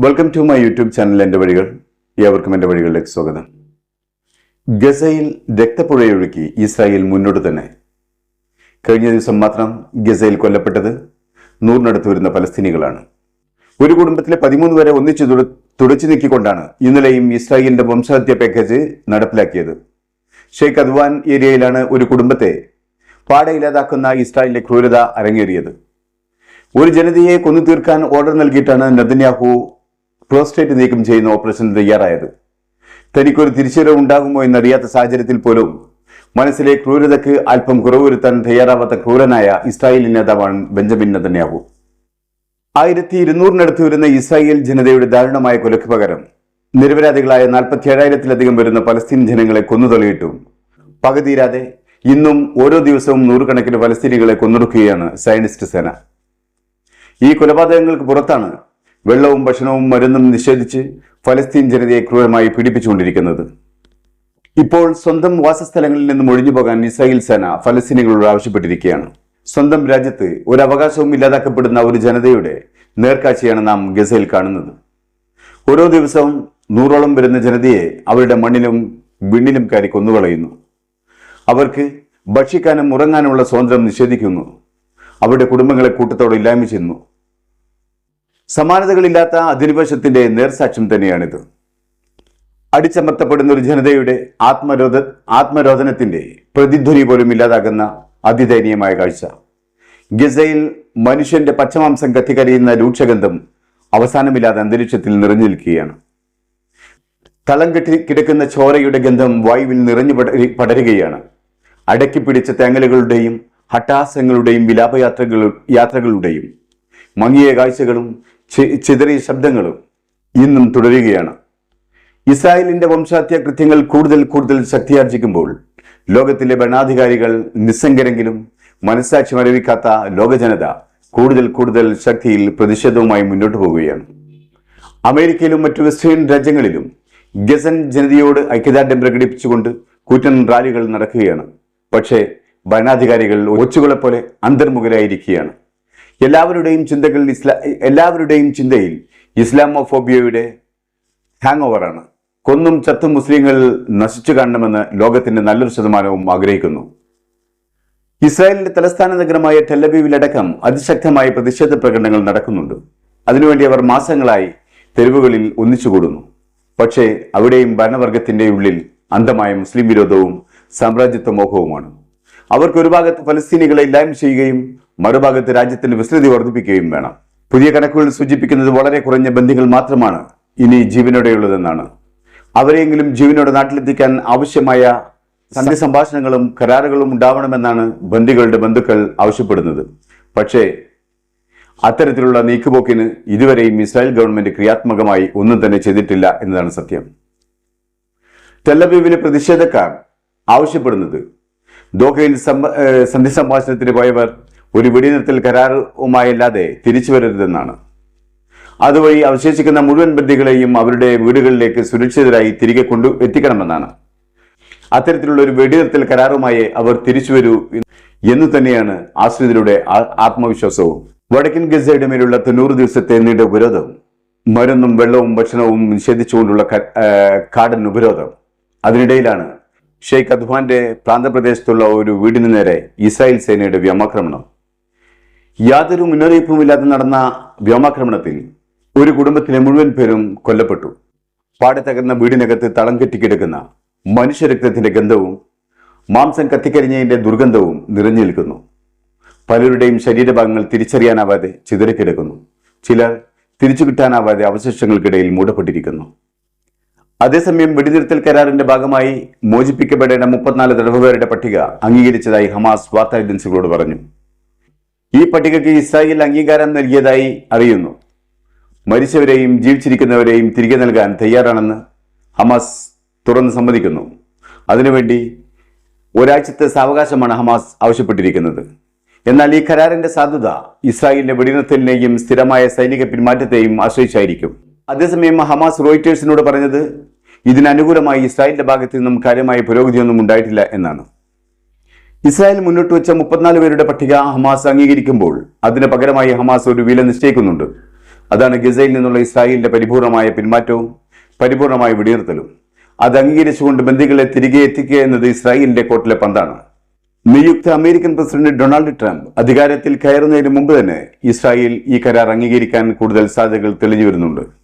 Welcome to my YouTube channel എൻ്റെ വഴികൾ. ഏവർക്കും എൻ്റെ വഴികളിലേക്ക് സ്വാഗതം. ഗസയിൽ രക്തപ്പുഴയൊഴുക്കി ഇസ്രായേൽ മുന്നോട്ട് തന്നെ. കഴിഞ്ഞ ദിവസം മാത്രം ഗസയിൽ കൊല്ലപ്പെട്ടത് 100-നടുത്ത് വരുന്ന പലസ്തീനികളാണ്. ഒരു കുടുംബത്തിലെ 13 വരെ ഒന്നിച്ചു തുടച്ചു നീക്കിക്കൊണ്ടാണ് ഇന്നലെയും ഇസ്രായേലിന്റെ വംശഹത്യ പാക്കേജ് നടപ്പിലാക്കിയത്. ഷെയ്ഖ് അദ്വാൻ ഏരിയയിലാണ് ഒരു കുടുംബത്തെ പാടെ ഇല്ലാതാക്കുന്ന ഇസ്രായേലിന്റെ ക്രൂരത അരങ്ങേറിയത്. ഒരു ജനതയെ കൊന്നു തീർക്കാൻ ഓർഡർ നൽകിയിട്ടാണ് നെതന്യാഹു പ്രോസ്റ്റേറ്റ് നീക്കം ചെയ്യുന്ന ഓപ്പറേഷൻ തയ്യാറായത്. തനിക്കൊരു തിരിച്ചുവരവ് ഉണ്ടാകുമോ എന്നറിയാത്ത സാഹചര്യത്തിൽ പോലും മനസ്സിലെ ക്രൂരതയ്ക്ക് അല്പം കുറവ് വരുത്താൻ തയ്യാറാവാത്ത ക്രൂരനായ ഇസ്രായേലി നേതാവാണ് ബെഞ്ചമിൻ നെതന്യാഹു. 1200-നടുത്ത് വരുന്ന ഇസ്രായേൽ ജനതയുടെ ദാരുണമായ കൊലയ്ക്ക് പകരം നിരപരാധികളായ 47,000-ലധികം വരുന്ന പലസ്തീൻ ജനങ്ങളെ കൊന്നുതള്ളിയിട്ടും പകതീരാതെ ഇന്നും ഓരോ ദിവസവും 100 കണക്കിന് പലസ്തീനികളെ കൊന്നൊടുക്കുകയാണ് സയനിസ്റ്റ് സേന. ഈ കൊലപാതകങ്ങൾക്ക് പുറത്താണ് വെള്ളവും ഭക്ഷണവും മരുന്നും നിഷേധിച്ച് ഫലസ്തീൻ ജനതയെ ക്രൂരമായി പീഡിപ്പിച്ചുകൊണ്ടിരിക്കുന്നത്. ഇപ്പോൾ സ്വന്തം വാസസ്ഥലങ്ങളിൽ നിന്നും ഒഴിഞ്ഞു പോകാൻ ഇസ്രായേൽ സേന ഫലസ്തീനികളോട് ആവശ്യപ്പെട്ടിരിക്കുകയാണ്. സ്വന്തം രാജ്യത്ത് ഒരു അവകാശവും ഇല്ലാതാക്കപ്പെടുന്ന ഒരു ജനതയുടെ നേർക്കാഴ്ചയാണ് നാം ഗസയിൽ കാണുന്നത്. ഓരോ ദിവസവും 100ഓളം വരുന്ന ജനതയെ അവരുടെ മണ്ണിലും വിണ്ണിലും കയറി കൊന്നുകളയുന്നു. അവർക്ക് ഭക്ഷിക്കാനും ഉറങ്ങാനുമുള്ള സ്വാതന്ത്ര്യം നിഷേധിക്കുന്നു. അവരുടെ കുടുംബങ്ങളെ കൂട്ടത്തോടെ ഇല്ലായ്മ ചെയ്യുന്നു. സമാനതകളില്ലാത്ത അധിനിവേശത്തിന്റെ നേർസാക്ഷ്യം തന്നെയാണിത്. അടിച്ചമർത്തപ്പെടുന്ന ഒരു ജനതയുടെ ആത്മരോധനത്തിന്റെ പ്രതിധ്വനി പോലും ഇല്ലാതാകുന്ന അതിദയനീയമായ കാഴ്ച. ഗസയിൽ മനുഷ്യന്റെ പച്ചമാംസം കത്തിക്കരിയുന്ന രൂക്ഷഗന്ധം അവസാനമില്ലാതെ അന്തരീക്ഷത്തിൽ നിറഞ്ഞു നിൽക്കുകയാണ്. തളം കെട്ടി കിടക്കുന്ന ചോരയുടെ ഗന്ധം വായുവിൽ നിറഞ്ഞു പടരുകയാണ്. അടക്കിപ്പിടിച്ച തേങ്ങലുകളുടെയും ഹട്ടാസങ്ങളുടെയും യാത്രകളുടെയും മങ്ങിയ കാഴ്ചകളും ചിതറിയ ശബ്ദങ്ങളും ഇന്നും തുടരുകയാണ്. ഇസ്രായേലിന്റെ വംശഹത്യ കൃത്യങ്ങൾ കൂടുതൽ ശക്തിയാർജിക്കുമ്പോൾ ലോകത്തിലെ ഭരണാധികാരികൾ നിസ്സംഗരെങ്കിലും മനസ്സാക്ഷി മരവിക്കാത്ത ലോകജനത കൂടുതൽ ശക്തിയിൽ പ്രതിഷേധവുമായി മുന്നോട്ട് പോവുകയാണ്. അമേരിക്കയിലും മറ്റു വെസ്റ്റേൺ രാജ്യങ്ങളിലും ഗസൻ ജനതയോട് ഐക്യദാർഢ്യം പ്രകടിപ്പിച്ചുകൊണ്ട് കൂറ്റൻ റാലികൾ നടക്കുകയാണ്. പക്ഷേ ഭരണാധികാരികൾ ഒച്ചുകളെപ്പോലെ അന്തർമുഖരായിരിക്കുകയാണ്. എല്ലാവരുടെയും ചിന്തയിൽ ഇസ്ലാമോഫോബിയയുടെ ഹാങ് ഓവറാണ്. കൊന്നും ചത്തും മുസ്ലിങ്ങൾ നശിച്ചു കാണണമെന്ന് ലോകത്തിന്റെ നല്ലൊരു ശതമാനവും ആഗ്രഹിക്കുന്നു. ഇസ്രായേലിന്റെ തലസ്ഥാന നഗരമായ ടെലവീവിലടക്കം അതിശക്തമായ പ്രതിഷേധ പ്രകടനങ്ങൾ നടക്കുന്നുണ്ട്. അതിനുവേണ്ടി അവർ മാസങ്ങളായി തെരുവുകളിൽ ഒന്നിച്ചുകൂടുന്നു. പക്ഷേ അവിടെയും ഭരണവർഗത്തിന്റെ ഉള്ളിൽ അന്ധമായ മുസ്ലിം വിരോധവും സാമ്രാജ്യത്വ മോഹവുമാണ്. അവർക്ക് ഒരു ഭാഗത്ത് ഫലസ്തീനികളെ ഇല്ലായ്മ ചെയ്യുകയും മറുഭാഗത്ത് രാജ്യത്തിന്റെ വിസ്തൃതി വർദ്ധിപ്പിക്കുകയും വേണം. പുതിയ കണക്കുകൾ സൂചിപ്പിക്കുന്നത് വളരെ കുറഞ്ഞ ബന്ദികൾ മാത്രമാണ് ഇനി ജീവനോടെയുള്ളതെന്നാണ്. അവരെയെങ്കിലും ജീവനോടെ നാട്ടിലെത്തിക്കാൻ ആവശ്യമായ സന്ധി സംഭാഷണങ്ങളും കരാറുകളും ഉണ്ടാവണമെന്നാണ് ബന്ദികളുടെ ബന്ധുക്കൾ ആവശ്യപ്പെടുന്നത്. പക്ഷേ അത്തരത്തിലുള്ള നീക്കുപോക്കിന് ഇതുവരെയും ഇസ്രായേൽ ഗവൺമെന്റ് ക്രിയാത്മകമായി ഒന്നും തന്നെ ചെയ്തിട്ടില്ല എന്നതാണ് സത്യം. ടെലവീവിലെ പ്രതിഷേധക്കാർ ആവശ്യപ്പെടുന്നത് ദോഹയിൽ സന്ധി സംഭാഷണത്തിന് പോയവർ ഒരു വെടിനിർത്തൽ കരാറുമായല്ലാതെ തിരിച്ചു വരരുതെന്നാണ്. അതുവഴി അവശേഷിക്കുന്ന മുഴുവൻ ബന്ദികളെയും അവരുടെ വീടുകളിലേക്ക് സുരക്ഷിതരായി തിരികെ എത്തിക്കണമെന്നാണ്. അത്തരത്തിലുള്ള ഒരു വെടിനിർത്തൽ കരാറുമായി അവർ തിരിച്ചു വരൂ എന്ന് തന്നെയാണ് ആശ്രിതരുടെ ആത്മവിശ്വാസവും. വടക്കൻ ഗസയുടെ മേലുള്ള 90 ദിവസത്തെ നീണ്ട ഉപരോധം, മരുന്നും വെള്ളവും ഭക്ഷണവും നിഷേധിച്ചുകൊണ്ടുള്ള കാടൻ ഉപരോധം, അതിനിടയിലാണ് ഷെയ്ഖ് അദ്വാന്റെ പ്രാന്തപ്രദേശത്തുള്ള ഒരു വീടിന് നേരെ ഇസ്രായേൽ സേനയുടെ വ്യോമാക്രമണം. യാതൊരു മുന്നറിയിപ്പുമില്ലാതെ നടന്ന വ്യോമാക്രമണത്തിൽ ഒരു കുടുംബത്തിലെ മുഴുവൻ പേരും കൊല്ലപ്പെട്ടു. പാടെ തകർന്ന വീടിനകത്ത് തളം കെട്ടിക്കിടക്കുന്ന മനുഷ്യരക്തത്തിന്റെ ഗന്ധവും മാംസം കത്തിക്കരിഞ്ഞതിന്റെ ദുർഗന്ധവും നിറഞ്ഞു നിൽക്കുന്നു. പലരുടെയും ശരീരഭാഗങ്ങൾ തിരിച്ചറിയാനാവാതെ ചിതറിക്കിടക്കുന്നു. ചിലർ തിരിച്ചു കിട്ടാനാവാതെ അവശിഷ്ടങ്ങൾക്കിടയിൽ മൂടപ്പെട്ടിരിക്കുന്നു. അതേസമയം വെടിനിർത്തൽ കരാറിന്റെ ഭാഗമായി മോചിപ്പിക്കപ്പെടേണ്ട 34 തടവുകാരുടെ പട്ടിക അംഗീകരിച്ചതായി ഹമാസ് വാർത്താ ഏജൻസികളോട് പറഞ്ഞു. ഈ പട്ടികയ്ക്ക് ഇസ്രായേൽ അംഗീകാരം നൽകിയതായി അറിയുന്നു. മരിച്ചവരെയും ജീവിച്ചിരിക്കുന്നവരെയും തിരികെ നൽകാൻ തയ്യാറാണെന്ന് ഹമാസ് തുറന്ന് സമ്മതിക്കുന്നു. അതിനുവേണ്ടി ഒരാഴ്ചത്തെ സാവകാശമാണ് ഹമാസ് ആവശ്യപ്പെട്ടിരിക്കുന്നത്. എന്നാൽ ഈ കരാറിന്റെ സാധുത ഇസ്രായേലിന്റെ വെടിനിർത്തലിനെയും സ്ഥിരമായ സൈനിക പിന്മാറ്റത്തെയും ആശ്രയിച്ചായിരിക്കും. അതേസമയം ഹമാസ് റോയിറ്റേഴ്സിനോട് പറഞ്ഞത് ഇതിനനുകൂലമായി ഇസ്രായേലിന്റെ ഭാഗത്തു നിന്നും കാര്യമായ പുരോഗതിയൊന്നും ഉണ്ടായിട്ടില്ല എന്നാണ്. ഇസ്രായേൽ മുന്നോട്ട് വെച്ച 34 പേരുടെ പട്ടിക ഹമാസ് അംഗീകരിക്കുമ്പോൾ അതിന് പകരമായി ഹമാസ് ഒരു വില നിശ്ചയിക്കുന്നുണ്ട്. അതാണ് ഗസയിൽ നിന്നുള്ള ഇസ്രായേലിന്റെ പരിപൂർണമായ പിന്മാറ്റവും പരിപൂർണമായ വെടിനിർത്തലും. അത് അംഗീകരിച്ചുകൊണ്ട് ബന്ദികളെ തിരികെ എത്തിക്കുക എന്നത് ഇസ്രായേലിന്റെ കോർട്ടിലെ പന്താണ്. നിയുക്ത അമേരിക്കൻ പ്രസിഡന്റ് ഡൊണാൾഡ് ട്രംപ് അധികാരത്തിൽ കയറുന്നതിന് മുമ്പ് തന്നെ ഇസ്രായേൽ ഈ കരാർ അംഗീകരിക്കാൻ കൂടുതൽ സാധ്യതകൾ തെളിഞ്ഞു വരുന്നുണ്ട്.